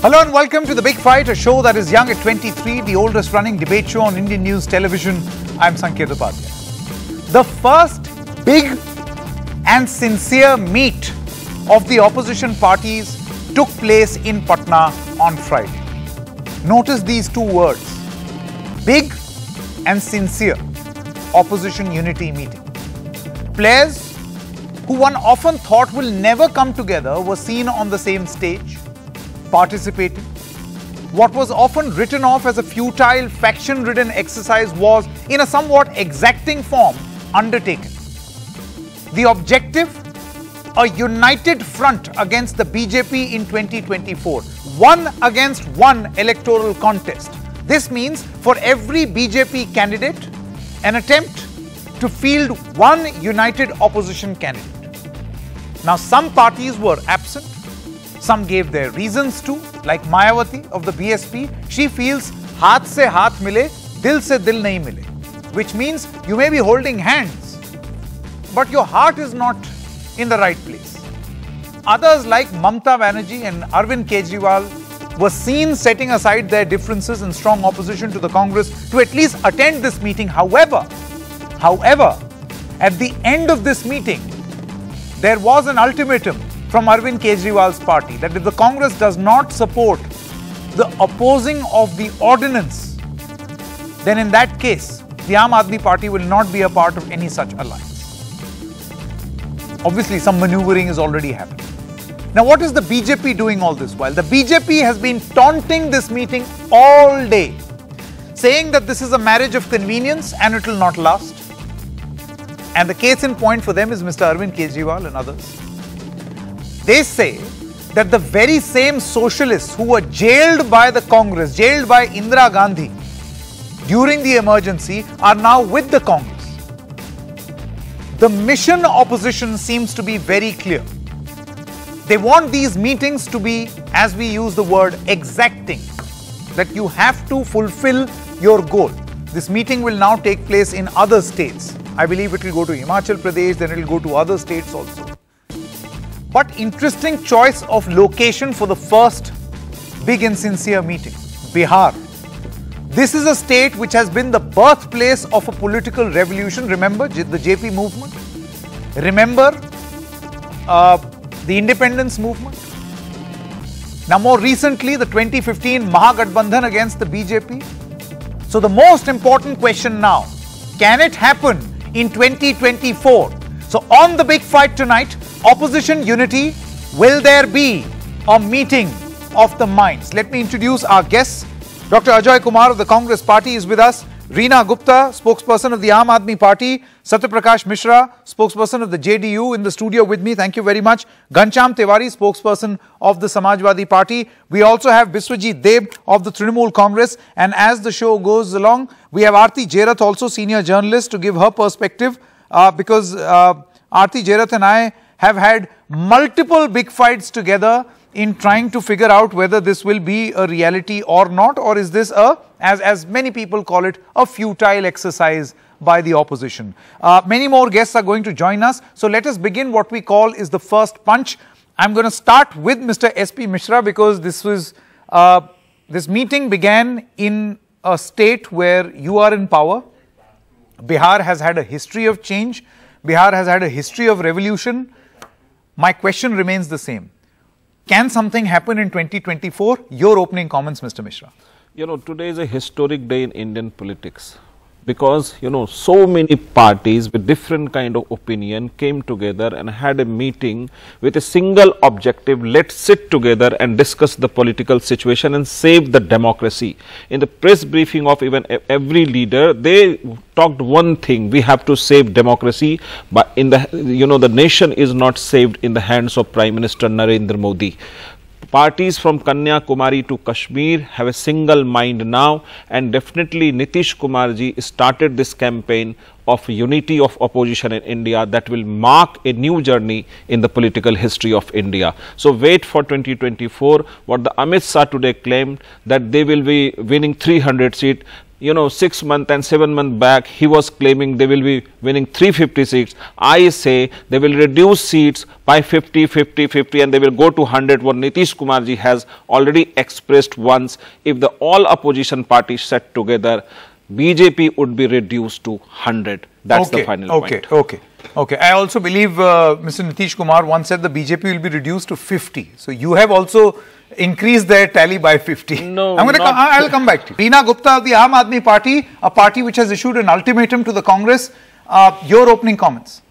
Hello and welcome to The Big Fight, a show that is young at 23, the oldest running debate show on Indian news television. I'm Sanket Upadhyay. The first big and sincere meet of the opposition parties took place in Patna on Friday. Notice these two words, big and sincere opposition unity meeting. Players who one often thought will never come together were seen on the same stage, participating. What was often written off as a futile, faction-ridden exercise was, in a somewhat exacting form, undertaken. The objective? A united front against the BJP in 2024. One against one electoral contest. This means for every BJP candidate, an attempt to field one united opposition candidate. Now, some parties were absent. Some gave their reasons too, like Mayawati of the BSP. She feels haath se haath mile, dil se dil nahi mile, which means you may be holding hands, but your heart is not in the right place. Others like Mamta Banerjee and Arvind Kejriwal were seen setting aside their differences in strong opposition to the Congress to at least attend this meeting. However, at the end of this meeting, there was an ultimatum from Arvind Kejriwal's party that if the Congress does not support the opposing of the ordinance, then in that case, the Aam Aadmi Party will not be a part of any such alliance. Obviously, some maneuvering is already happening. Now, what is the BJP doing all this while? The BJP has been taunting this meeting all day, saying that this is a marriage of convenience and it will not last. And the case in point for them is Mr. Arvind Kejriwal and others. They say that the very same socialists who were jailed by the Congress, jailed by Indira Gandhi during the emergency, are now with the Congress. The mission opposition seems to be very clear. They want these meetings to be, as we use the word, exacting, that you have to fulfill your goal. This meeting will now take place in other states. I believe it will go to Himachal Pradesh, then it will go to other states also. But interesting choice of location for the first big and sincere meeting, Bihar. This is a state which has been the birthplace of a political revolution. Remember the JP movement? Remember the independence movement? Now more recently, the 2015 Mahagathbandhan against the BJP. So the most important question now, can it happen in 2024? So on The Big Fight tonight, opposition unity, will there be a meeting of the minds? Let me introduce our guests. Dr. Ajay Kumar of the Congress Party is with us. Reena Gupta, spokesperson of the Aam Aadmi Party. Satyaprakash Mishra, spokesperson of the JDU, in the studio with me. Thank you very much. Ghanshyam Tewari, spokesperson of the Samajwadi Party. We also have Biswajit Deb of the Trinamool Congress. And as the show goes along, we have Aarti Jerath, also senior journalist, to give her perspective. Because Aarti Jerath and I have had multiple big fights together in trying to figure out whether this will be a reality or not, or is this a, as many people call it, a futile exercise by the opposition. Many more guests are going to join us. So let us begin what we call is the first punch. I'm going to start with Mr. S.P. Mishra because this meeting began in a state where you are in power. Bihar has had a history of change. Bihar has had a history of revolution. My question remains the same. Can something happen in 2024? Your opening comments, Mr. Mishra. You know, today is a historic day in Indian politics because, you know, so many parties with different kind of opinion came together and had a meeting with a single objective. Let's sit together and discuss the political situation and save the democracy. In the press briefing of even every leader, they talked one thing: we have to save democracy. But in the, you know, the nation is not saved in the hands of Prime Minister Narendra Modi. Parties from Kanyakumari to Kashmir have a single mind now, and definitely Nitish Kumar ji started this campaign of unity of opposition in India that will mark a new journey in the political history of India. So wait for 2024. What the Amit Shah today claimed that they will be winning 300 seats. 6 months and 7 months back, he was claiming they will be winning 350 seats. I say they will reduce seats by 50, 50, 50 and they will go to 100. What Nitish Kumar ji has already expressed once, if the all opposition parties sat together, BJP would be reduced to 100. That's the final point. Okay. I also believe Mr. Nitish Kumar once said the BJP will be reduced to 50. So you have also increased their tally by 50. No, I'll come back to you. Reena Gupta of the Aam Aadmi Party, a party which has issued an ultimatum to the Congress. Your opening comments.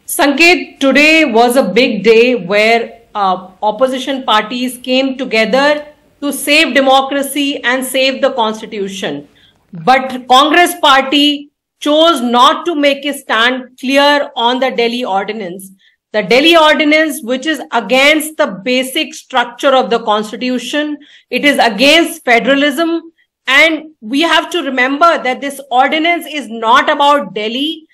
Sanket, today was a big day where opposition parties came together to save democracy and save the constitution. But Congress party chose not to make a stand clear on the Delhi ordinance. The Delhi ordinance, which is against the basic structure of the constitution, it is against federalism. And we have to remember that this ordinance is not about Delhi.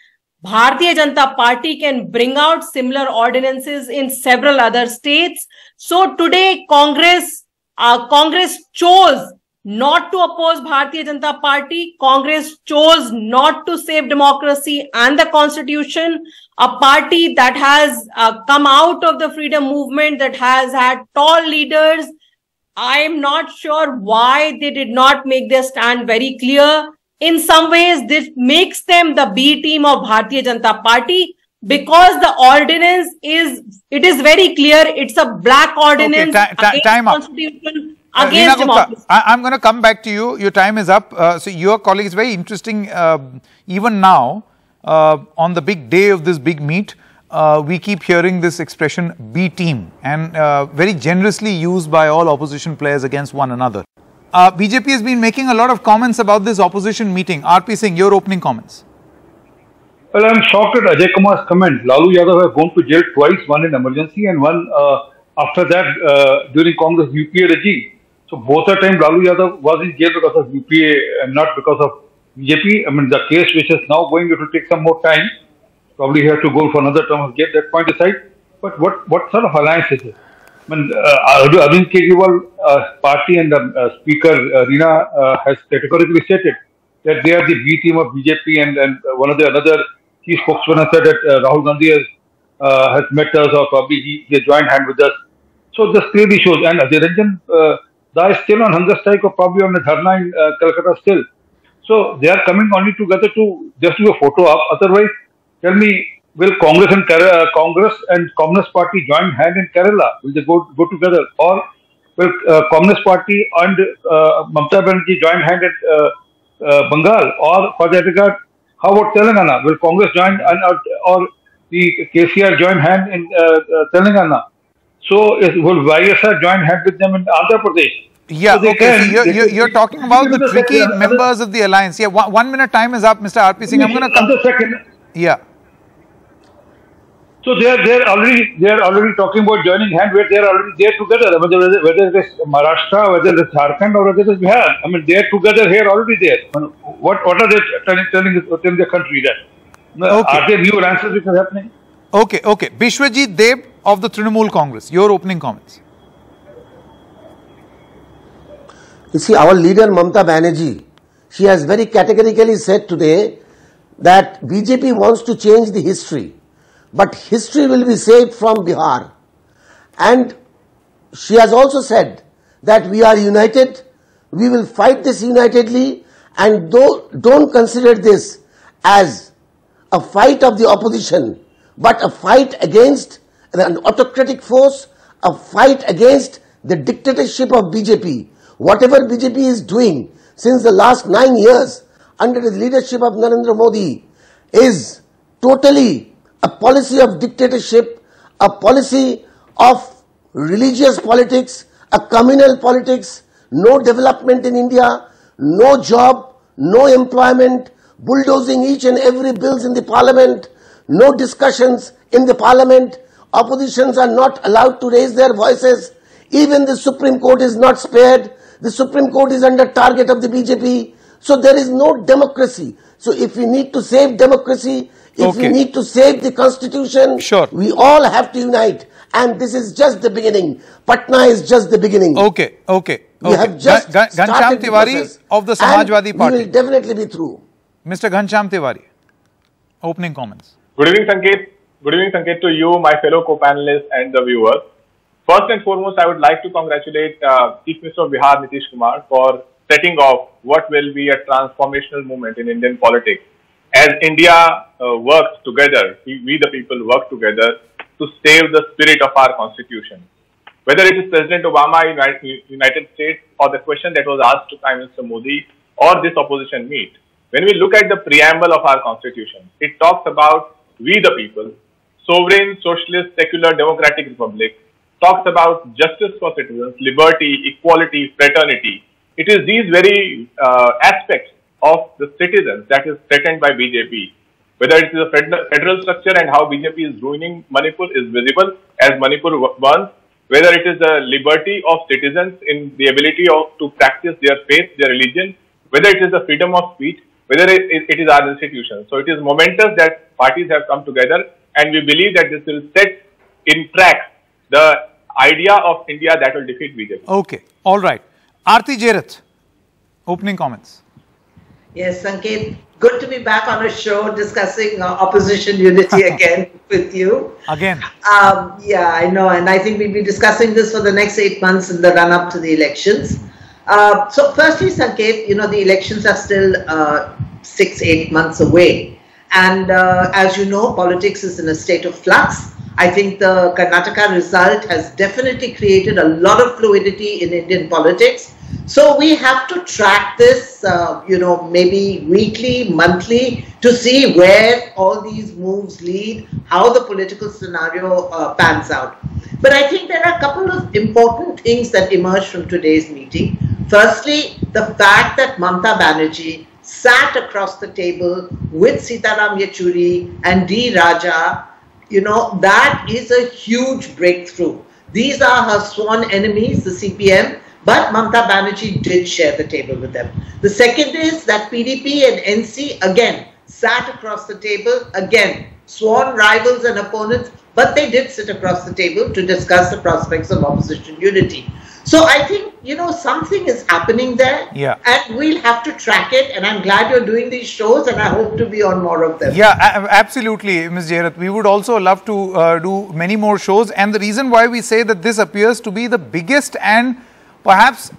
Bharatiya Janata Party can bring out similar ordinances in several other states. So today, Congress chose not to oppose Bharatiya Janata Party. Congress chose not to save democracy and the constitution. A party that has come out of the freedom movement, that has had tall leaders. I am not sure why they did not make their stand very clear. In some ways, this makes them the B team of Bharatiya Janata Party, because the ordinance is very clear. It's a black ordinance against time up. Constitution, against democracy. I'm going to come back to you. Your time is up. So your colleague is very interesting. Even now, on the big day of this big meet, we keep hearing this expression B team, and very generously used by all opposition players against one another. BJP has been making a lot of comments about this opposition meeting. RP Singh, your opening comments. Well, I'm shocked at Ajay Kumar's comment. Lalu Yadav has gone to jail twice, one in emergency and one after that during Congress UPA regime. So both the time Lalu Yadav was in jail because of UPA and not because of BJP. I mean, the case which is now going, it will take some more time. Probably he has to go for another term of jail, that point aside. But what sort of alliance is it? I mean, Arvind Kejriwal party and the speaker, Reena, has categorically stated that they are the B team of BJP, and one of the another chief spokesman has said that Rahul Gandhi has met us, or probably he joined hand with us. So this clearly shows, and Ajay Ranjan Da is still on hunger strike or probably on a dharna in Calcutta still. So they are coming only together to just do a photo op. Otherwise, tell me, will Congress and Communist Party join hand in Kerala? Will they go together? Or will Communist Party and Mamata Banerjee join hand at Bengal? Or for that regard, how about Telangana? Will Congress join or the KCR join hand in Telangana? So will YSR join hand with them in Andhra Pradesh? Yeah, so okay. So you're talking about the tricky members of the alliance. Yeah, 1 minute time is up, Mr. RP Singh. I'm going to come. Yeah. So they are already talking about joining hand where they are already there together. Whether it is Maharashtra, whether it is Jharkhand, or whether it is Bihar. I mean, they are together here already there. What are they telling the country that? Okay. Are there new alliances which are happening? Okay. Bishwajit Deb of the Trinamool Congress. Your opening comments. You see, our leader Mamata Banerjee, she has very categorically said today that BJP wants to change the history, but history will be saved from Bihar. And she has also said that we are united, we will fight this unitedly, and don't consider this as a fight of the opposition, but a fight against an autocratic force, a fight against the dictatorship of BJP. Whatever BJP is doing since the last 9 years under the leadership of Narendra Modi is totally a policy of dictatorship, a policy of religious politics, a communal politics, no development in India, no job, no employment, bulldozing each and every bills in the parliament, no discussions in the parliament, oppositions are not allowed to raise their voices, even the Supreme Court is not spared. The Supreme Court is under target of the BJP. So there is no democracy. So if we need to save democracy, if we need to save the constitution, we all have to unite. And this is just the beginning. Patna is just the beginning. Okay. We have just started the process, of the Samajwadi Party. We will definitely be through. Mr. Ghanshyam Tiwari, opening comments. Good evening, Sanket. Good evening, Sanket, to you, my fellow co-panelists and the viewers. First and foremost, I would like to congratulate Chief Minister of Bihar, Nitish Kumar, for setting off what will be a transformational moment in Indian politics. As India works together, we the people work together to save the spirit of our constitution. Whether it is President Obama in United States or the question that was asked to Prime Minister Modi or this opposition meet, when we look at the preamble of our constitution, it talks about we the people, sovereign, socialist, secular, democratic republic, talks about justice for citizens, liberty, equality, fraternity. It is these very aspects of the citizens that is threatened by BJP. Whether it is a federal structure and how BJP is ruining Manipur is visible as Manipur burns. Whether it is the liberty of citizens in the ability to practice their faith, their religion, whether it is the freedom of speech, whether it is our institutions. So it is momentous that parties have come together, and we believe that this will set in track the idea of India that will defeat BJP. Okay, all right. Aarti Jerath, opening comments. Yes, Sanket, good to be back on a show discussing opposition unity again with you. Again? Yeah, I know, and I think we'll be discussing this for the next 8 months in the run-up to the elections. So firstly, Sanket, the elections are still 6-8 months away. And as you know, politics is in a state of flux. I think the Karnataka result has definitely created a lot of fluidity in Indian politics. So we have to track this, maybe weekly, monthly, to see where all these moves lead, how the political scenario pans out. But I think there are a couple of important things that emerged from today's meeting. Firstly, the fact that Mamata Banerjee sat across the table with Sitaram Yechuri and D. Raja, that is a huge breakthrough. These are her sworn enemies, the CPM, but Mamata Banerjee did share the table with them. The second is that PDP and NC, again, sat across the table, again, sworn rivals and opponents, but they did sit across the table to discuss the prospects of opposition unity. So I think, something is happening there, and we'll have to track it, and I'm glad you're doing these shows, and I hope to be on more of them. Yeah, absolutely, Ms. Jerath. We would also love to do many more shows, and the reason why we say that this appears to be the biggest and perhaps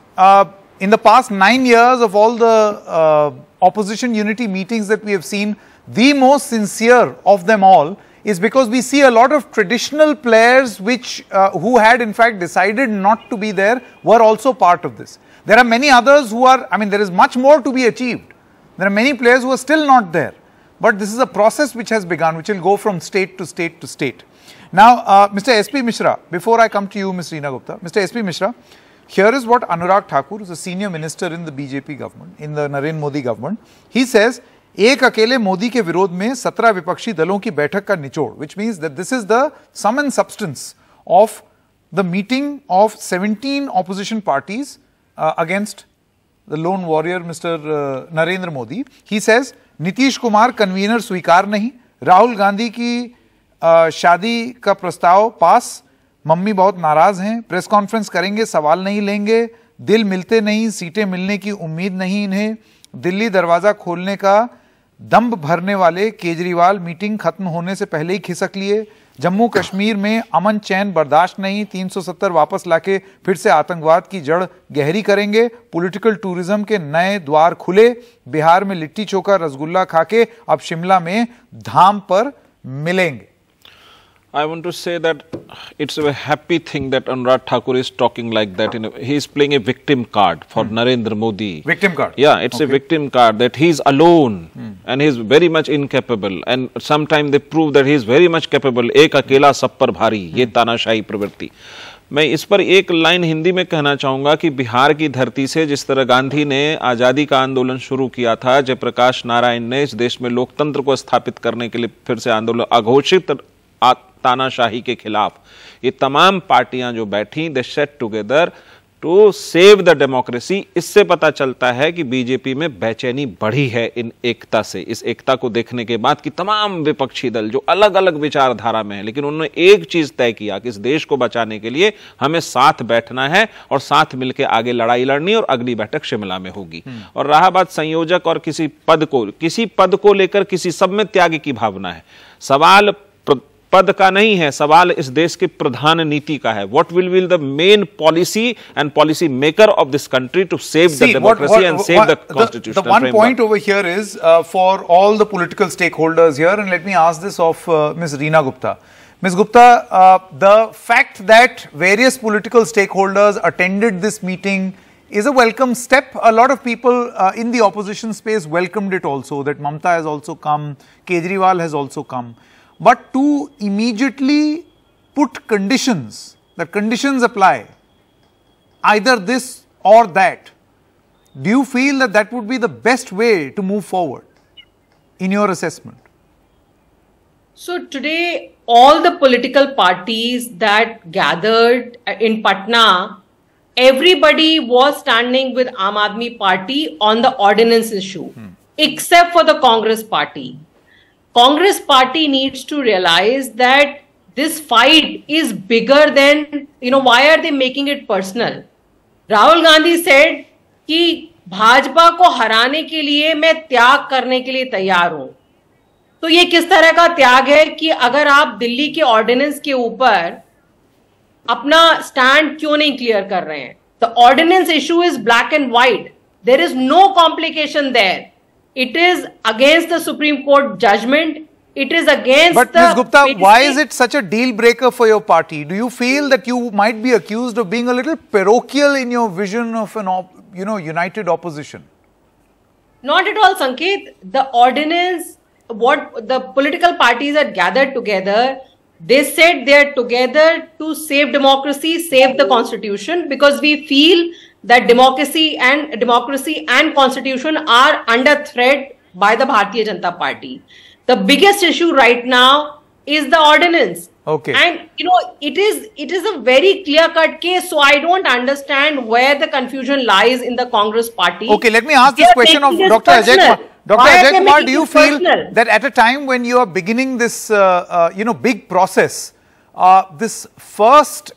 in the past 9 years of all the opposition unity meetings that we have seen, the most sincere of them all is because we see a lot of traditional players who had in fact decided not to be there were also part of this. There are many others who are, there is much more to be achieved. There are many players who are still not there. But this is a process which has begun, which will go from state to state to state. Now, Mr. S.P. Mishra, before I come to you, Ms. Reena Gupta, Mr. S.P. Mishra, here is what Anurag Thakur, who is a senior minister in the BJP government, in the Narendra Modi government, he says, एक अकेले मोदी के विरोध में 17 विपक्षी दलों की बैठक का निचोड़, which means that this is the sum and substance of the meeting of 17 opposition parties against the lone warrior Mr. Narendra Modi. He says, Nitish Kumar convener स्वीकार नहीं, राहुल गांधी की शादी का प्रस्ताव पास, मम्मी बहुत नाराज हैं, प्रेस कॉन्फ्रेंस करेंगे, सवाल नहीं लेंगे, दिल मिलते नहीं, सीटें मिलने की उम्मीद नहीं इन्हें, दिल्ली दरवाजा खोलने का दम भरने वाले केजरीवाल मीटिंग खत्म होने से पहले ही खिसक लिए, जम्मू कश्मीर में अमन चैन बर्दाश्त नहीं, 370 वापस लाके फिर से आतंकवाद की जड़ गहरी करेंगे, पॉलिटिकल टूरिज्म के नए द्वार खुले, बिहार में लिट्टी चोखा रसगुल्ला खाके अब शिमला में धाम पर मिलेंगे. I want to say that it's a happy thing that Anurag Thakur is talking like that. He is playing a victim card for Narendra Modi. Victim card? Yeah, it's a victim card that he's alone and he's very much incapable. And sometimes they prove that he is very much capable. एक अकेला सब पर भारी, ये तानाशाही प्रवृत्ति. मैं इस पर एक लाइन हिंदी में कहना चाहूँगा कि बिहार की धरती से जिस तरह गांधी ने आज़ादी का आंदोलन शुरू किया था, जयप्रकाश नारायण ने इस देश में लोकतंत्र को स्थापित करने के लिए फिर से आंदोलन अघोषित तानाशाही के खिलाफ, ये तमाम पार्टियां जो बैठी, they sat together to save the democracy. इससे पता चलता है कि बीजेपी में बेचैनी बढ़ी है इन एकता से। इस एकता को देखने के बाद कि तमाम विपक्षी दल जो अलग अलग विचारधारा में है, लेकिन उन्होंने एक चीज तय किया कि इस देश को बचाने के लिए हमें साथ बैठना है और साथ मिलकर आगे लड़ाई लड़नी, और अगली बैठक शिमला में होगी। और रहा बात संयोजक और किसी पद को लेकर किसी सब में त्याग की भावना है। सवाल पद का नहीं है, सवाल इस देश की प्रधान नीति का है। What will be the main policy and policy maker of this country to save the democracy and save the constitutional framework? The one point over here is for all the political stakeholders here, and let me ask this of Ms. Reena Gupta. Ms. Gupta, the fact that various political stakeholders attended this meeting is a welcome step. A lot of people in the opposition space welcomed it also, that Mamta has also come, Kejriwal has also come. But to immediately put conditions, that conditions apply, either this or that, do you feel that that would be the best way to move forward in your assessment? So today, all the political parties that gathered in Patna, everybody was standing with Aam Aadmi Party on the ordinance issue, except for the Congress Party. Congress Party needs to realize that this fight is bigger than, why are they making it personal? Rahul Gandhi said कि भाजपा को हराने के लिए मैं त्याग करने के लिए तैयार हूं। तो ये किस तरह का त्याग है कि अगर आप दिल्ली के ऑर्डिनेंस के ऊपर अपना स्टैंड क्यों नहीं क्लियर कर रहे हैं? The ordinance issue is black and white, there is no complication there. It is against the Supreme Court judgment. It is against But Ms. Gupta, why is it such a deal breaker for your party? Do you feel that you might be accused of being a little parochial in your vision of an, united opposition? Not at all, Sanket. The ordinance, what the political parties had gathered together, they said they are together to save democracy, save the constitution, because we feel that democracy and constitution are under threat by the Bharatiya Janata Party. The biggest issue right now is the ordinance. Okay. And it is a very clear-cut case, so I don't understand where the confusion lies in the Congress Party. Okay, let me ask this question of Dr. Ajay Kumar. Dr. Ajay Kumar, do you feel that at a time when you are beginning this, big process, this first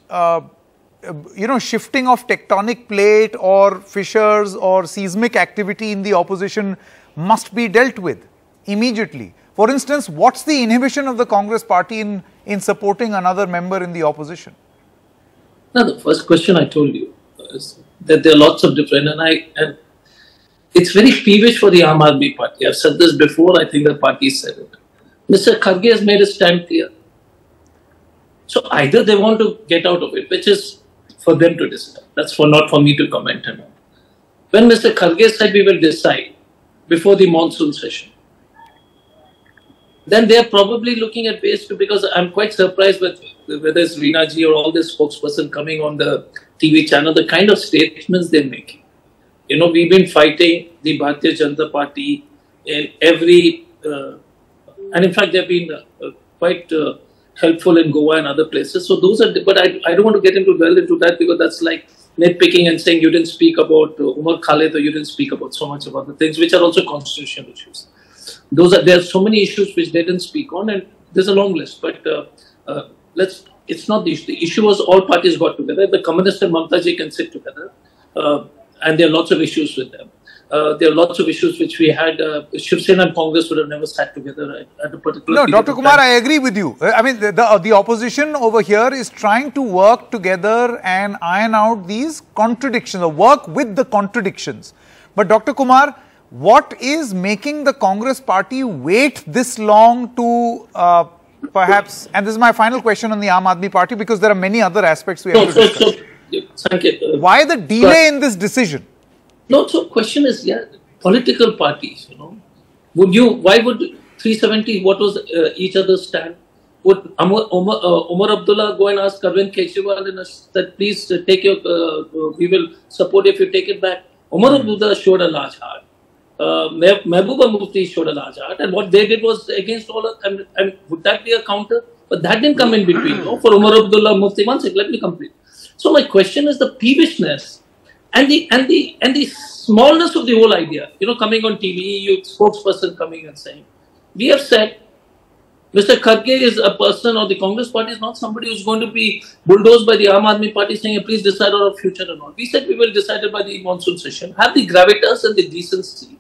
shifting of tectonic plate or fissures or seismic activity in the opposition must be dealt with immediately? For instance, what's the inhibition of the Congress Party in supporting another member in the opposition? Now, the first question I told you is that there are lots of different, and it's very peevish for the Aam Aadmi Party. I've said this before, I think the party said it. Mr. Kharge has made a stand clear. So either they want to get out of it, which is for them to decide. That's not for me to comment on. When Mr. Kharge said we will decide before the monsoon session, then they are probably looking at ways to, because I'm quite surprised with whether it's Reena ji or all this spokesperson coming on the TV channel, the kind of statements they're making. We've been fighting the Bharatiya Janata Party in every, and in fact they've been quite helpful in Goa and other places. So those are, but I don't want to get into that, because that's like nitpicking and saying you didn't speak about Umar Khalid, or you didn't speak about so much about the things which are also constitutional issues. There are so many issues which they didn't speak on, and there's a long list. But it's not the issue. The issue was all parties got together. The Communist and Mamta ji can sit together, and there are lots of issues with them. There are lots of issues which we had. Shiv Sena and Congress would have never sat together at a particular. No, Dr. Kumar, I agree with you. I mean, the opposition over here is trying to work together and iron out these contradictions, or work with the contradictions. But Dr. Kumar, what is making the Congress Party wait this long to perhaps, and this is my final question on the Aam Aadmi Party, because there are many other aspects we have to discuss. Why the delay in this decision? No, so question is, political parties, why would 370, what was each other's stand? Would Umar Abdullah go and ask Arvind Kejriwal and that please take your, we will support if you take it back? Umar Abdullah showed a large heart. Mehbooba Mufti showed a large heart, and what they did was against all of, and would that be a counter? But that didn't come in between. For Umar Abdullah Mufti, one second, let me complete. So my question is the peevishness and the smallness of the whole idea. Coming on TV, you spokesperson coming and saying, we have said Mr. Kharge is a person, or the Congress party is not somebody who's going to be bulldozed by the Aam Aadmi party saying, please decide our future and all. We said we will decide it by the monsoon session. Have the gravitas and the decency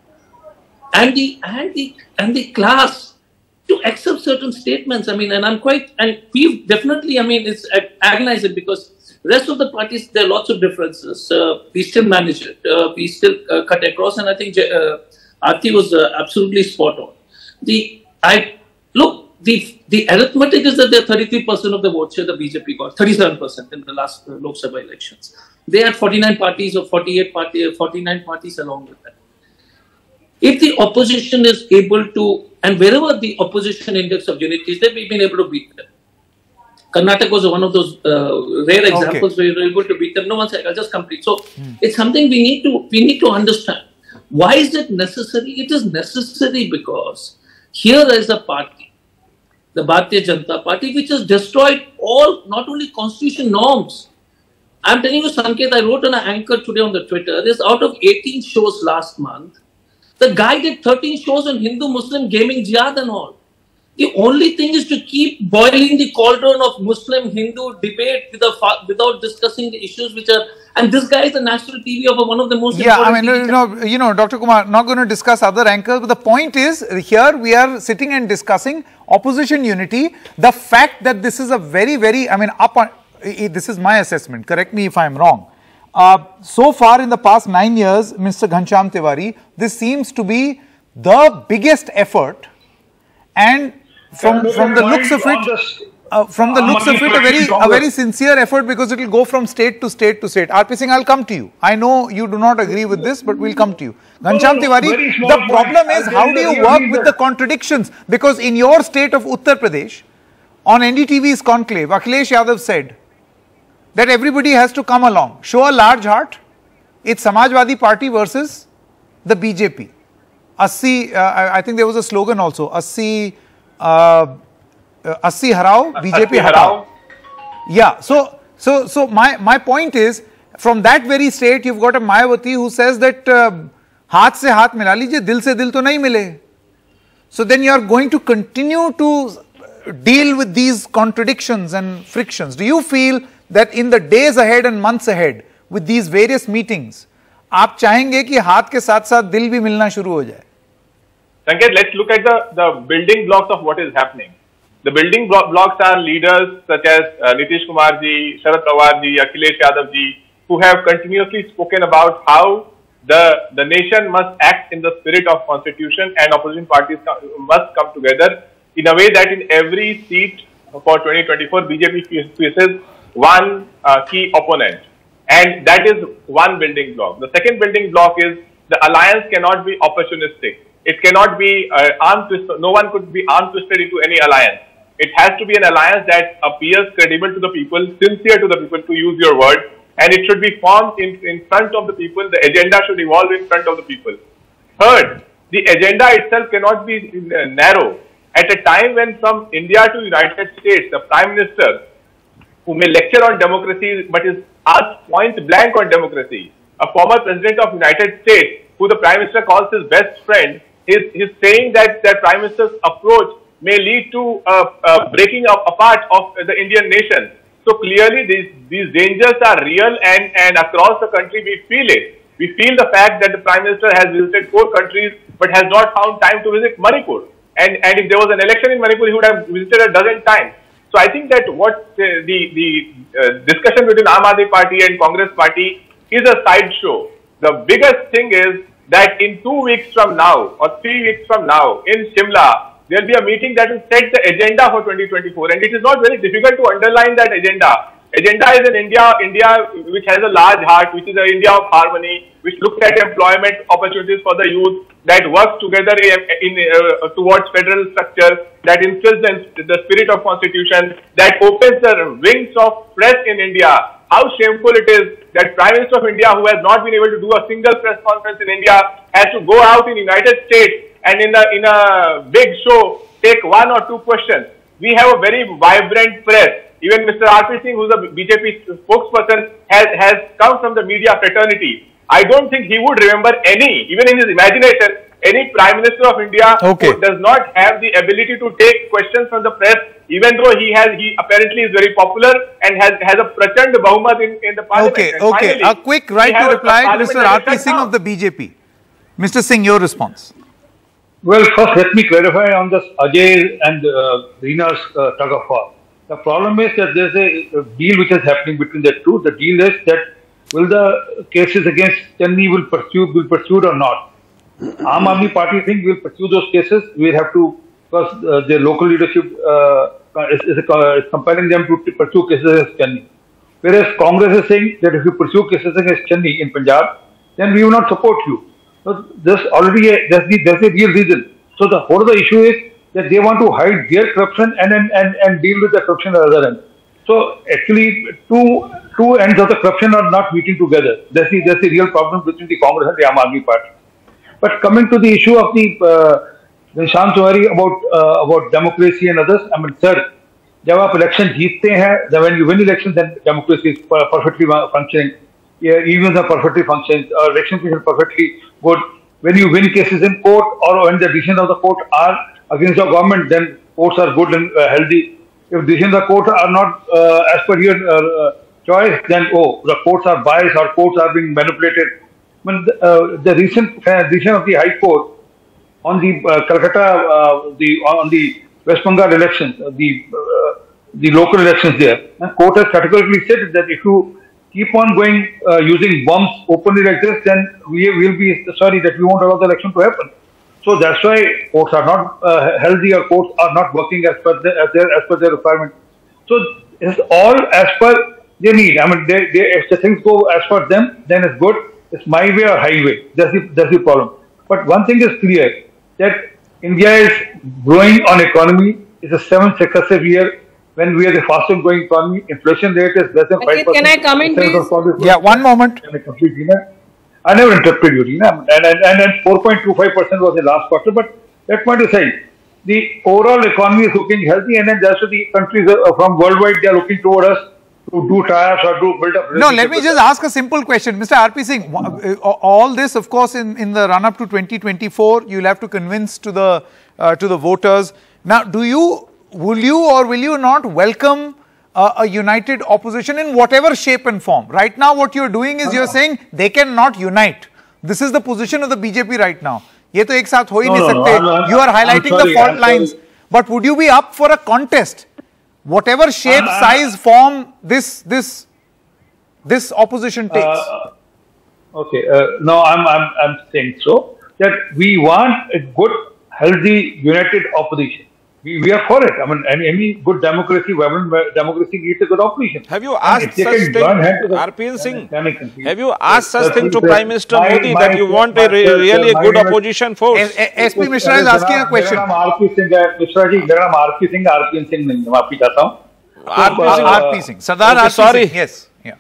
and the class to accept certain statements. And we've definitely, it's agonizing because rest of the parties, there are lots of differences. We still manage it. We still cut across, and I think Aarti was absolutely spot on. The arithmetic is that 33% of the votes share the BJP got, 37% in the last Lok Sabha elections. They had 49 parties or 49 parties along with that. If the opposition is able to, and wherever the opposition index of unity is there, we've been able to beat them. Karnataka was one of those rare examples where you're able to beat them. No, one second, I'll just complete. So it's something we need to understand. Why is it necessary? It is necessary because here is a party, the Bharatiya Janata Party, which has destroyed all, not only constitution norms. I'm telling you, Sanket, I wrote on an anchor today on the Twitter, this out of 18 shows last month, the guy did 13 shows on Hindu-Muslim gaming jihad and all. The only thing is to keep boiling the cauldron of Muslim-Hindu debate without discussing the issues which are, and this guy is the national TV of one of the most important TV Dr. Kumar, not going to discuss other anchors, but the point is, here we are sitting and discussing opposition unity. The fact that this is a very, this is my assessment, correct me if I am wrong. So far in the past 9 years, Mr. Ghanshyam Tiwari, this seems to be the biggest effort, and from the looks of it, a very sincere effort, because it will go from state to state to state. RP Singh, I'll come to you. I know you do not agree with this, but we'll come to you. Ghanshyam Tiwari, the problem is, how do you work with the contradictions? Because in your state of Uttar Pradesh, on NDTV's conclave, Akhilesh Yadav said that everybody has to come along, show a large heart. It's Samajwadi Party versus the BJP. I think there was a slogan also, 80 harao, BJP hatao. Yeah, so my point is, from that very state, you've got a Mayawati who says that haath se haath mila lijiye, dil se dil to nahi mile. So then you are going to continue to deal with these contradictions and frictions. Do you feel that in the days ahead and months ahead, with these various meetings, आप चाहेंगे कि हाथ के साथ साथ दिल भी मिलना शुरू हो जाए? Sanket, let's look at the building blocks of what is happening. The building blocks are leaders such as Nitish Kumar ji, Sharad Pawar ji, Akhilesh Yadav ji, who have continuously spoken about how the nation must act in the spirit of constitution, and opposition parties must come together in a way that in every seat for 2024, BJP faces one key opponent. And that is one building block. The second building block is the alliance cannot be opportunistic. It cannot be arm twisted. No one could be arm twisted into any alliance. It has to be an alliance that appears credible to the people, sincere to the people, to use your word, and it should be formed in front of the people. The agenda should evolve in front of the people. Third, the agenda itself cannot be narrow. At a time when from India to United States, the Prime Minister, who may lecture on democracy but is asked point blank on democracy, a former President of United States, who the Prime Minister calls his best friend, is saying that the Prime Minister's approach may lead to breaking apart of the Indian nation. So clearly these dangers are real, and across the country we feel it. We feel the fact that the Prime Minister has visited 4 countries but has not found time to visit Manipur. And if there was an election in Manipur, he would have visited a dozen times. So I think that what the discussion between Aam Aadmi Party and Congress Party is a sideshow. The biggest thing is that in 2 weeks from now or 3 weeks from now in Shimla, there will be a meeting that will set the agenda for 2024, and it is not very difficult to underline that agenda. Agenda is an India which has a large heart, which is an India of harmony, which looks at employment opportunities for the youth, that works together towards federal structure, that instills the spirit of constitution, that opens the wings of press in India. How shameful it is that Prime Minister of India, who has not been able to do a single press conference in India, has to go out in United States and in a big show take 1 or 2 questions. We have a very vibrant press. Even Mr. R.P. Singh, who's a BJP spokesperson, has come from the media fraternity. I don't think he would remember any, even in his imagination, any Prime Minister of India who does not have the ability to take questions from the press, even though he apparently is very popular and has a prachand Bahumat in the parliament. Finally, a quick right to reply to Mr. R.P. Singh of the BJP. Mr. Singh, your response. Well, first let me clarify on this Ajay and Reena's tug of war. The problem is that there's a deal which is happening between the two. The deal is that will the cases against Channi will be pursued or not? Aam Aadmi Party think will pursue those cases. We have to, because the local leadership is compelling them to pursue cases against Channi. Whereas Congress is saying that if you pursue cases against Channi in Punjab, then we will not support you. So there's already that's the real reason. So the whole of the issue is that they want to hide their corruption and deal with the corruption at the other end. So actually, two ends of the corruption are not meeting together. That's the real problem between the Congress and the Aam Aadmi Party. But coming to the issue of the Nishant Tiwari about democracy and others, I mean, sir, जब आप election जीतते हैं, when you win elections, then democracy is perfectly functioning. Yeah, events are perfectly functioning. Elections are perfectly good. When you win cases in court or when the decisions of the court are against the government, then courts are good and healthy. If decisions of the court are not as per your choice, then the courts are biased or courts are being manipulated. I mean, the recent decision of the High Court on the Calcutta, on the West Bengal elections, the local elections there, the court has categorically said that if you keep on going using bombs openly like this, then we will be sorry that we won't allow the election to happen. So that's why courts are not healthy or courts are not working as per their requirement. So it's all as per their need. I mean, if the things go as per them, then it's good. It's my way or highway. That's the problem. But one thing is clear, that India is growing on economy. It's the 7th successive year when we are the fastest growing economy. Inflation rate is less than 5%. Can I come in, please? Yeah, one moment. I never interrupted you, Reena. And 4.25% was the last quarter. But that point aside, the overall economy is looking healthy, and then that's what the countries from worldwide, they are looking toward us to do trials or to build up. No, let me just ask a simple question. Mr. R.P. Singh, all this, of course, in the run-up to 2024, you'll have to convince to the voters. Now, will you not welcome a united opposition in whatever shape and form? Right now, what you're doing is you're saying they cannot unite. This is the position of the BJP right now. ये तो एक साथ हो ही नहीं सकते. You are highlighting the fault lines. But would you be up for a contest? Whatever shape, size, form this opposition takes. Okay. No, I'm saying so that we want a good, healthy, united opposition. We are for it. I mean, any good democracy, vibrant democracy needs a good opposision. Have you asked such thing, R.P. Singh? Have you asked such thing to Prime Minister Modi that you want a really good opposition force? SP Mishra is asking a question. R.P. Singh, Mishra ji, मेरा नाम R.P. Singh, R.P. Singh नहीं, माफी चाहता हूँ. R.P. Singh, Sardar R.P. Sorry. Singh, yes. Yeah.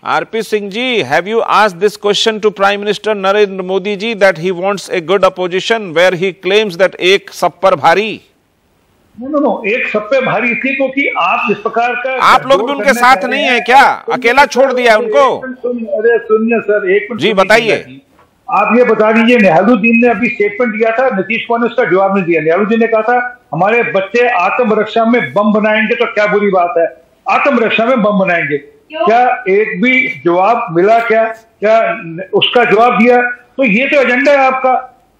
R.P. Singh ji, have you asked this question to Prime Minister Narendra Modi ji that he wants a good opposition where he claims that ek sab par bhari? No. एक सब पे भारी थी क्योंकि आप इस प्रकार का आप लोग भी उनके साथ नहीं है क्या? अकेला छोड़ दिया है उनको? अरे सुनिए सर, एक मिनट जी बताइए. आप ये बता दीजिए, नेहरूद्दीन ने अभी स्टेटमेंट दिया था, नीतीश कुमार ने उसका जवाब नहीं दिया. नेहरूद्दीन ने कहा था हमारे बच्चे आत्मरक्षा में बम बनाएंगे तो क्या बुरी बात है, आत्मरक्षा में बम बनाएंगे. क्या एक भी जवाब मिला? क्या उसका जवाब दिया? तो ये तो एजेंडा है आपका,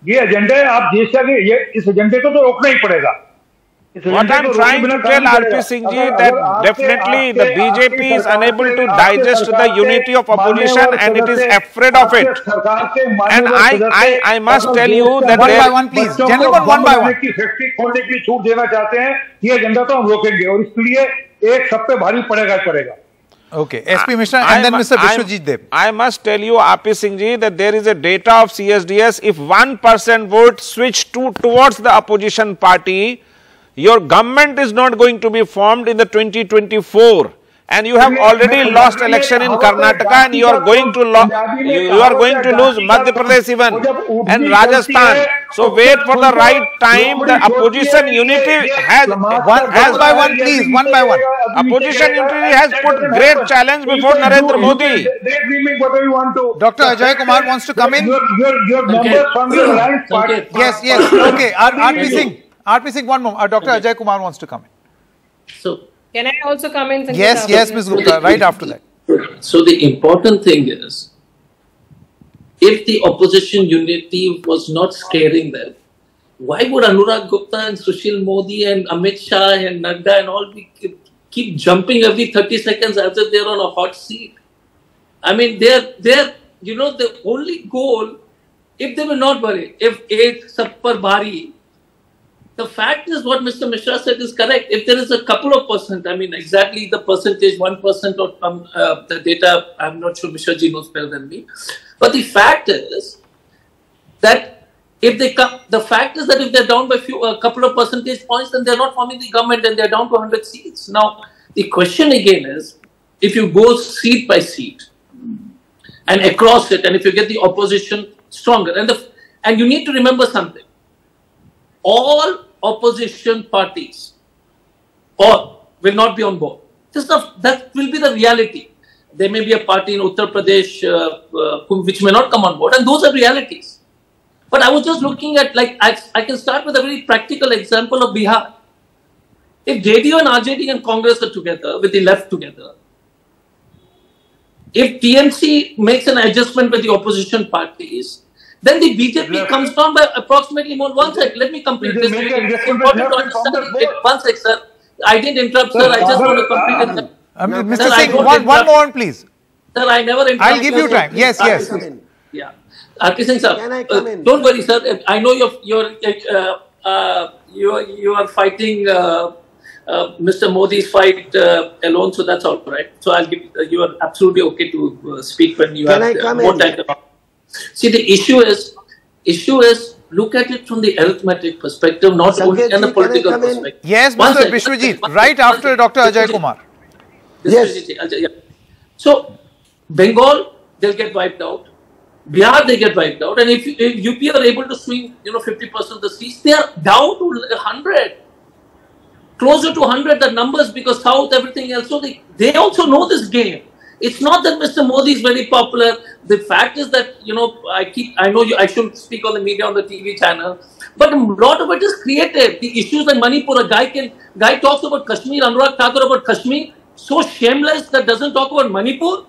ये एजेंडा है. आप देश के इस एजेंडे को तो रोकना ही पड़ेगा. What I'm trying to tell R.P. Singh ji that definitely the BJP is unable to digest the unity of opposition and it is afraid of it. And I must tell you that one by one, please, gentlemen, one by one. Factory खोलने की छूट देना चाहते हैं, ये agenda तो हम रोकेंगे और इसके लिए एक सब पे भारी पड़ेगा. Okay, SP Mishra and then Mr. Vishwajit Deb. I must tell you, R.P. Singh ji, that there is a data of CSDS. If 1% vote switch towards the opposition party, your government is not going to be formed in the 2024. and you have already lost election in Karnataka, and you are going to lose Madhya Pradesh even and Rajasthan. So wait for the right time. The opposition unity has one by one, please, one by one. Opposition unity has put great challenge before Narendra Modi. Dr. Ajay Kumar wants to come in. Your numbers from your alliance party. Yes. Okay. RP Singh, one moment. Dr. Ajay Kumar wants to come in. So, can I also come in? Yes, Ms. Gupta, right after that. So the important thing is, if the opposition unity was not scaring them, why would Anurag Gupta and Sushil Modi and Amit Shah and Nadda and all keep jumping every 30 seconds as if they're on a hot seat? I mean, they're the only goal, if they were not worried, if eight sab par bhari, the fact is what Mr. Mishra said is correct. If there is a couple of percent, I mean, exactly the percentage, 1% or the data, I'm not sure Mishra ji knows better than me. But the fact is that if they come, the fact is that if they're down by a couple of percentage points, then they're not forming the government and they're down to 100 seats. Now, the question again is, if you go seat by seat and across it, and if you get the opposition stronger, and you need to remember something, all opposition parties will not be on board. That will be the reality. There may be a party in Uttar Pradesh which may not come on board, and those are realities. But I was just looking at, I can start with a very practical example of Bihar. If JDU and RJD and Congress are together, with the left together, if TMC makes an adjustment with the opposition parties, then the BJP comes down by approximately more. One sec, let me complete this. It's important to understand. One sec, sir. I didn't interrupt, sir. I just want to complete it. Mr. Singh, one more, please. Sir, I never interrupt. I'll give you time. Yes. Yeah. RP Singh, sir. Can I come in? Don't worry, sir. I know you are fighting Mr. Modi's fight alone, so that's all right. So I'll give you are absolutely okay to speak when you have more time. See, the issue is look at it from the arithmetic perspective, not only in the political perspective. Yes, Mr. Vishwajit, right after Dr. Ajay Kumar. Yes. So, Bengal, they'll get wiped out. Bihar, they get wiped out. And if UP are able to swing, 50% of the seats, they are down to 100. Closer to 100, the numbers, because South, everything else. So, they also know this game. It's not that Mr. Modi is very popular. The fact is that, I shouldn't speak on the media, on the TV channel, but a lot of it is created. The issues in Manipur, a guy talks about Kashmir, Anurag Thakur about Kashmir, so shameless that doesn't talk about Manipur.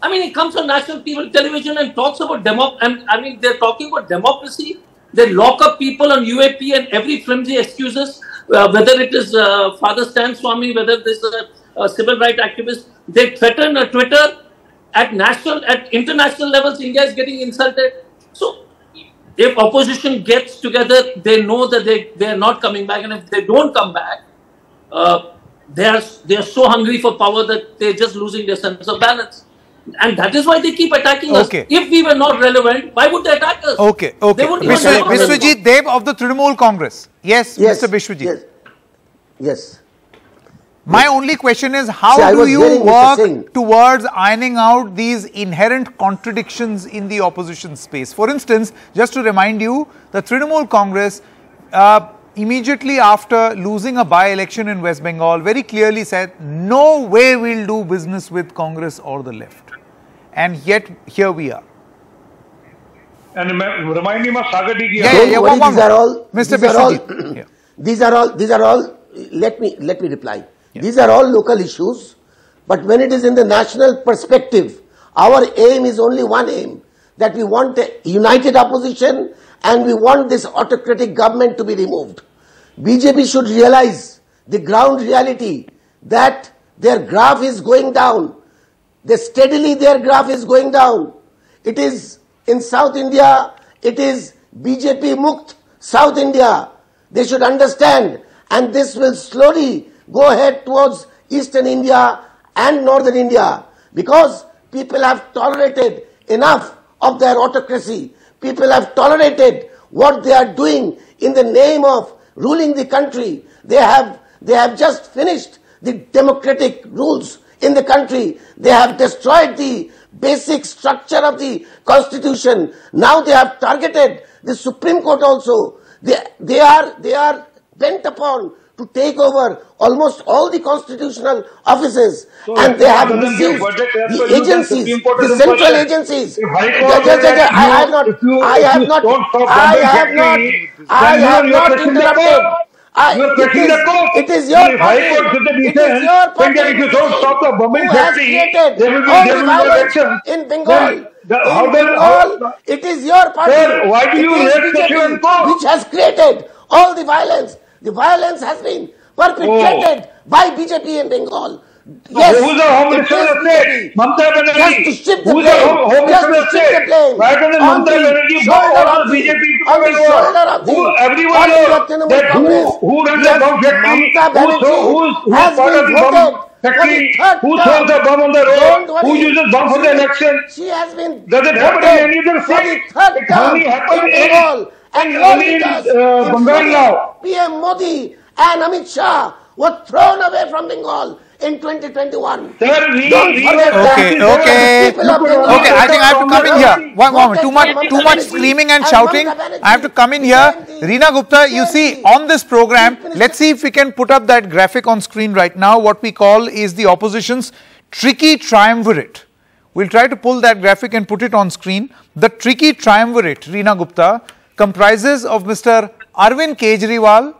I mean, he comes on national television and talks about they're talking about democracy. They lock up people on UAP and every flimsy excuses, whether it is Father Stan Swami, whether this is a civil rights activist. They threaten Twitter at international levels. India is getting insulted. So, if opposition gets together, they know that they are not coming back, and if they don't come back, they are so hungry for power that they're just losing their sense of balance. And that is why they keep attacking us. If we were not relevant, why would they attack us? Okay. Vishwajit Dev of the Trinamool Congress. Yes, Mr. Vishwajit. Yes. My only question is, how do you work towards ironing out these inherent contradictions in the opposition space? For instance, just to remind you, the Trinamool Congress, immediately after losing a by-election in West Bengal, very clearly said, no way we'll do business with Congress or the left. And yet, here we are. And remind me of Sagar Ji. These are all, Mr. Vishwajit. These are all, let me reply. Yeah. These are all local issues, but when it is in the national perspective, our aim is only one aim, that we want a united opposition and we want this autocratic government to be removed. BJP should realize the ground reality that their graph is going down. Steadily their graph is going down. It is in South India, it is BJP Mukt South India. They should understand, and this will slowly go ahead towards Eastern India and Northern India, because people have tolerated enough of their autocracy. People have tolerated what they are doing in the name of ruling the country. They have just finished the democratic rules in the country. They have destroyed the basic structure of the constitution. Now they have targeted the Supreme Court also. They are bent upon to take over almost all the constitutional offices, and they have misused the agencies, the central agencies. I have not interrupted. It is your party. It is your party who has created all the violence in Bengal. It is your party. It is BJP which has created all the violence. The violence has been perpetrated by BJP in Bengal. Yes, who is the Home Minister of State? Mamata Banerjee. Just to shift the Who is blame. the Home Minister of State? Why doesn't Mamata Banerjee all the BJP on the shoulder of the everyone knows that who runs the bomb factory? Who's part of the bomb factory? Who throws the bomb on the road? Who uses bomb for the election? She has been Does it happen in any other state? It only happens in Bengal now. PM Modi and Amit Shah were thrown away from Bengal in 2021. Sir, Okay, I think I have to come in here. One moment, too much screaming and shouting. I have to come in here. Reena Gupta, you see, on this program, let's see if we can put up that graphic on screen right now. What we call is the opposition's tricky triumvirate. We'll try to pull that graphic and put it on screen. The tricky triumvirate, Reena Gupta, comprises of Mr. Arvind Kejriwal,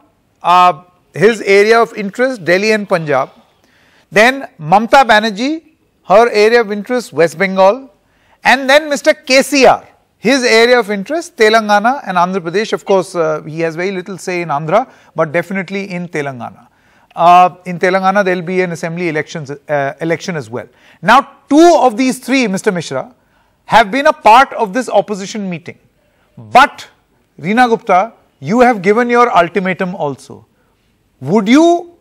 his area of interest, Delhi and Punjab. Then Mamata Banerjee, her area of interest, West Bengal. And then Mr. KCR, his area of interest, Telangana and Andhra Pradesh. Of course, he has very little say in Andhra, but definitely in Telangana. In Telangana, there will be an assembly election as well. Now, two of these three, Mr. Mishra, have been a part of this opposition meeting. But, Reena Gupta, you have given your ultimatum also. Would you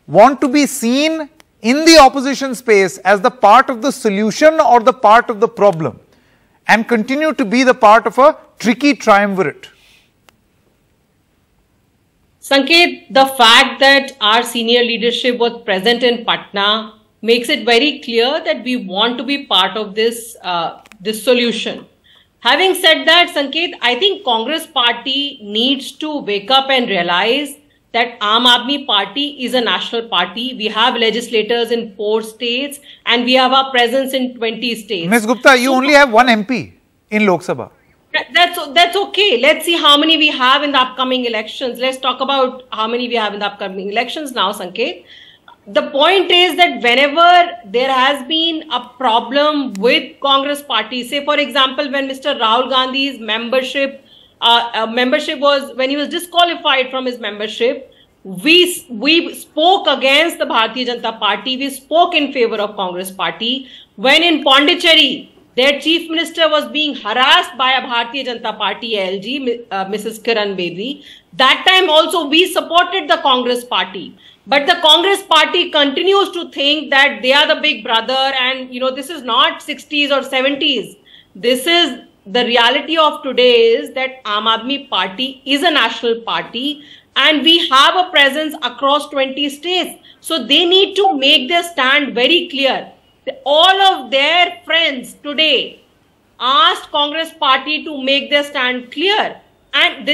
want to be seen in the opposition space as the part of the solution or the part of the problem, and continue to be the part of a tricky triumvirate? Sanket, the fact that our senior leadership was present in Patna makes it very clear that we want to be part of this, this solution. Having said that, Sanket, I think Congress party needs to wake up and realize that Aam Aadmi Party is a national party. We have legislators in 4 states and we have our presence in 20 states. Ms. Gupta, you only have 1 MP in Lok Sabha. That's okay. Let's see how many we have in the upcoming elections. Let's talk about how many we have in the upcoming elections now, Sanket. The point is that whenever there has been a problem with Congress party, say for example, when Mr. Rahul Gandhi's membership was, when he was disqualified from his membership, we spoke against the Bharatiya Janata Party. We spoke in favor of Congress party. When in Pondicherry, their chief minister was being harassed by a Bharatiya Janata Party ALG, Mrs. Kiran Bedi. That time also we supported the Congress party. But the Congress party continues to think that they are the big brother, and you know, this is not 60s or 70s. This is the reality of today is that Aam Aadmi Party is a national party and we have a presence across 20 states. So they need to make their stand very clear. All of their friends today asked Congress party to make their stand clear. And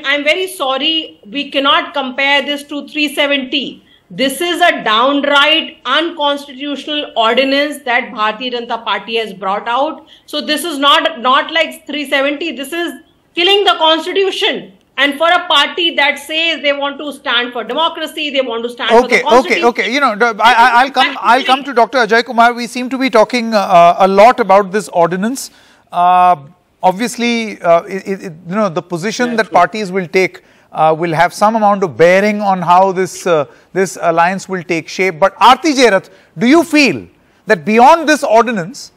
I'm very sorry, we cannot compare this to 370. This is a downright unconstitutional ordinance that Bharatiya Janata Party has brought out. So this is not like 370. This is killing the constitution. And for a party that says they want to stand for democracy, they want to stand for the constitution. Okay. You know, I'll come to Dr. Ajay Kumar. We seem to be talking a lot about this ordinance. Obviously, you know, the position that parties will take will have some amount of bearing on how this alliance will take shape. But Aarti Jairath, do you feel that beyond this ordinance,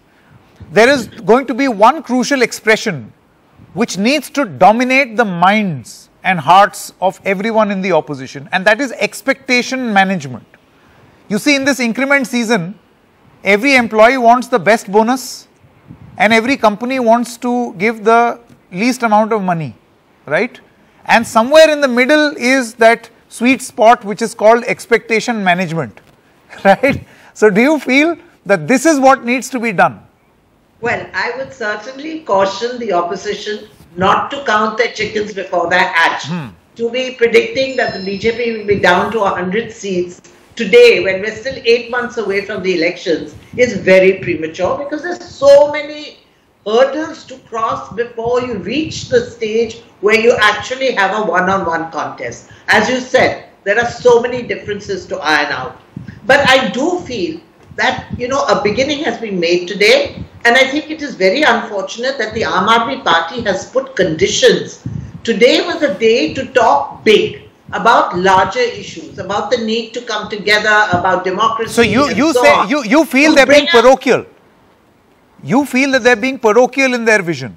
there is going to be one crucial expression which needs to dominate the minds and hearts of everyone in the opposition, and that is expectation management? You see, in this increment season, every employee wants the best bonus and every company wants to give the least amount of money, right? And somewhere in the middle is that sweet spot which is called expectation management, right? So do you feel that this is what needs to be done? Well, I would certainly caution the opposition not to count their chickens before they hatch. To be predicting that the BJP will be down to 100 seats today, when we're still 8 months away from the elections, is very premature, because there's so many hurdles to cross before you reach the stage where you actually have a one-on-one contest. As you said, there are so many differences to iron out. But I do feel that, a beginning has been made today, and I think it is very unfortunate that the Aam Aadmi Party has put conditions. Today was a day to talk big about larger issues, about the need to come together, about democracy. So you feel they're being parochial. You feel that they're being parochial in their vision.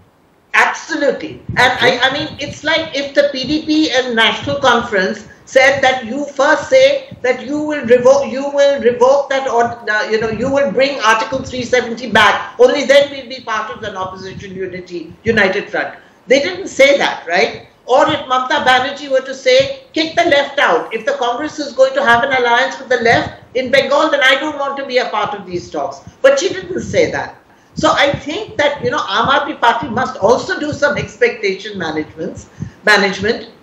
Absolutely. And I mean, it's like if the PDP and National Conference said that you first say that you will revoke that, or you will bring Article 370 back, only then we'll be part of an opposition united front. They didn't say that, right? Or if Mamata Banerjee were to say, kick the left out. If the Congress is going to have an alliance with the left in Bengal, then I don't want to be a part of these talks. But she didn't say that. So I think that, Aam Aadmi Party must also do some expectation management.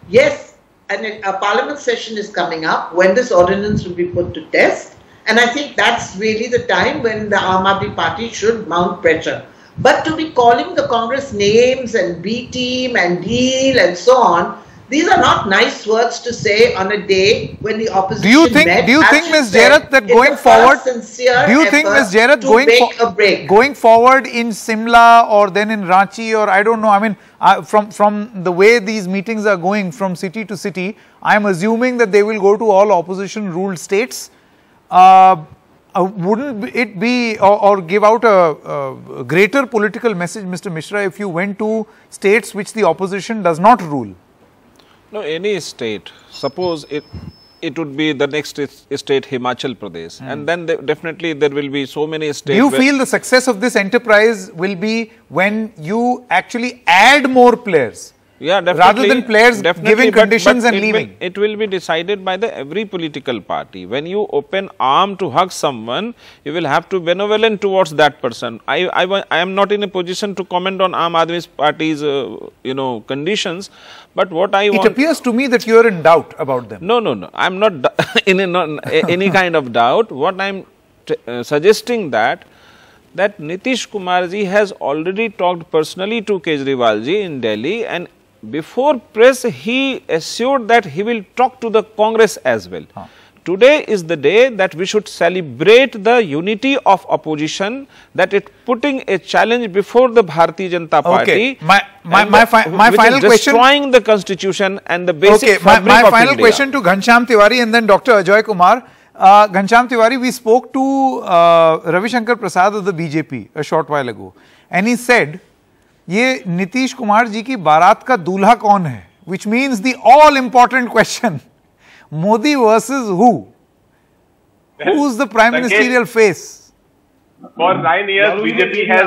Yes, and a parliament session is coming up when this ordinance will be put to test. And I think that's really the time when the Aam Aadmi Party should mount pressure. But to be calling the Congress names and B team and deal and so on, these are not nice words to say on a day when the opposition Do you think, Ms. Jairat, that going forward, going forward in Simla or then in Ranchi, or I don't know, I mean, from the way these meetings are going from city to city, I am assuming that they will go to all opposition ruled states. Wouldn't it be, or give out a greater political message, Mr. Mishra, if you went to states which the opposition does not rule? No, any state, suppose it would be the next state Himachal Pradesh, and then definitely there will be so many states. Do you feel the success of this enterprise will be when you actually add more players? Yeah, definitely. Rather than players giving conditions and leaving. It will be decided by every political party. When you open arm to hug someone, you will have to be benevolent towards that person. I am not in a position to comment on Aam Aadmi Party's, conditions. But what I want... It appears to me that you are in doubt about them. No. I am not in any kind of doubt. What I am suggesting that Nitish Kumar ji has already talked personally to Kejriwal ji in Delhi, and before press he assured that he will talk to the Congress as well. Today is the day that we should celebrate the unity of opposition, that it putting a challenge before the Bharatiya Janata Party. Okay. My final question, destroying the constitution and the basic fabric my of final India. question to Ghanshyam Tiwari and then Dr. Ajoy Kumar. Ghanshyam Tiwari, we spoke to Ravi Shankar Prasad of the BJP a short while ago, and he said, "ये नीतीश कुमार जी की बारात का दूल्हा कौन है?" Which means the all-important question: Modi versus who? Who's the prime ministerial face? For 9 years, BJP has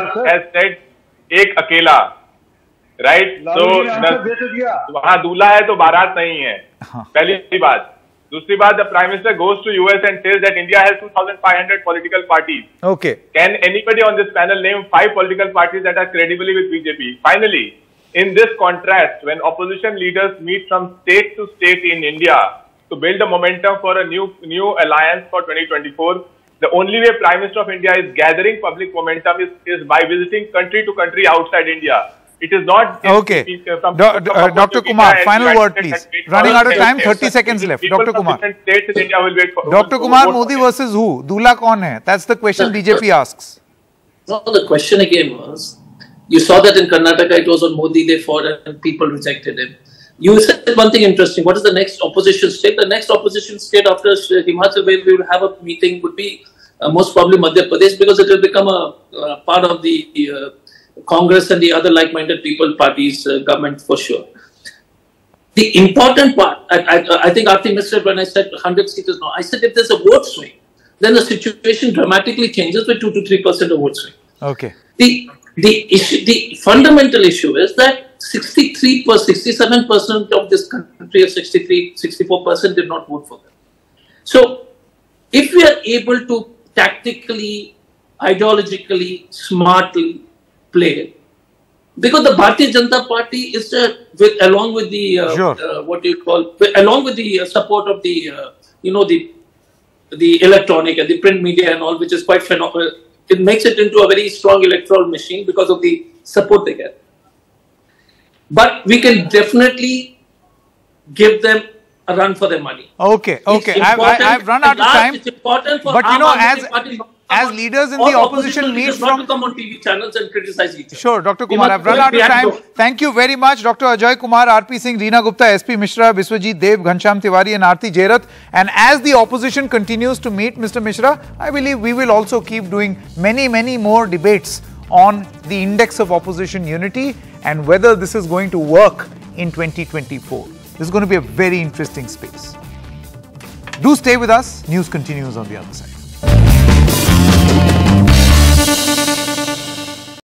said एक अकेला, right? So वहाँ दूल्हा है तो बारात नहीं है. पहली बात. दूसरी बात, the Prime Minister goes to US and says that India has 2,500 political parties. Okay. Can anybody on this panel name 5 political parties that are credibly with BJP? Finally, in this contrast, when opposition leaders meet from state to state in India to build a momentum for a new alliance for 2024, the only way Prime Minister of India is gathering public momentum is by visiting country to country outside India. It is not... Okay. Dr. Kumar, final word please. Running out of time, 30 seconds left. Dr. Kumar. States in India will wait for... Dr. Kumar, Modi versus who? Dula kaun hai? That's the question BJP asks. No, the question again was, you saw that in Karnataka it was on Modi, they fought and people rejected him. You said one thing interesting. What is the next opposition state? The next opposition state after Himachal, where we will have a meeting, would be most probably Madhya Pradesh, because it will become a part of the Congress and the other like-minded parties government for sure. The important part, I think after Mr. when I said 100 seats is no, I said if there's a vote swing, then the situation dramatically changes with 2 to 3% of vote swing. Okay. The fundamental issue is that 67% of this country, of 64% did not vote for them. So, if we are able to tactically, ideologically, smartly played. Because the Bharatiya Janata Party is along with the along with the support of the the electronic and the print media and all, which is quite phenomenal. It makes it into a very strong electoral machine because of the support they get. But we can definitely give them a run for their money. Okay. I've run out of time. It's important for but you know, as leaders in the opposition meet from to come on TV channels and criticize each other. Sure, Dr. Kumar, I've run out of time. Thank you very much, Dr. Ajay Kumar, RP Singh, Reena Gupta, SP Mishra, Biswajit Dev, Ghansham Tiwari and Aarti Jairat. And as the opposition continues to meet, Mr. Mishra, I believe we will also keep doing many more debates on the index of opposition unity and whether this is going to work in 2024. This is going to be a very interesting space. Do stay with us. News continues on the other side.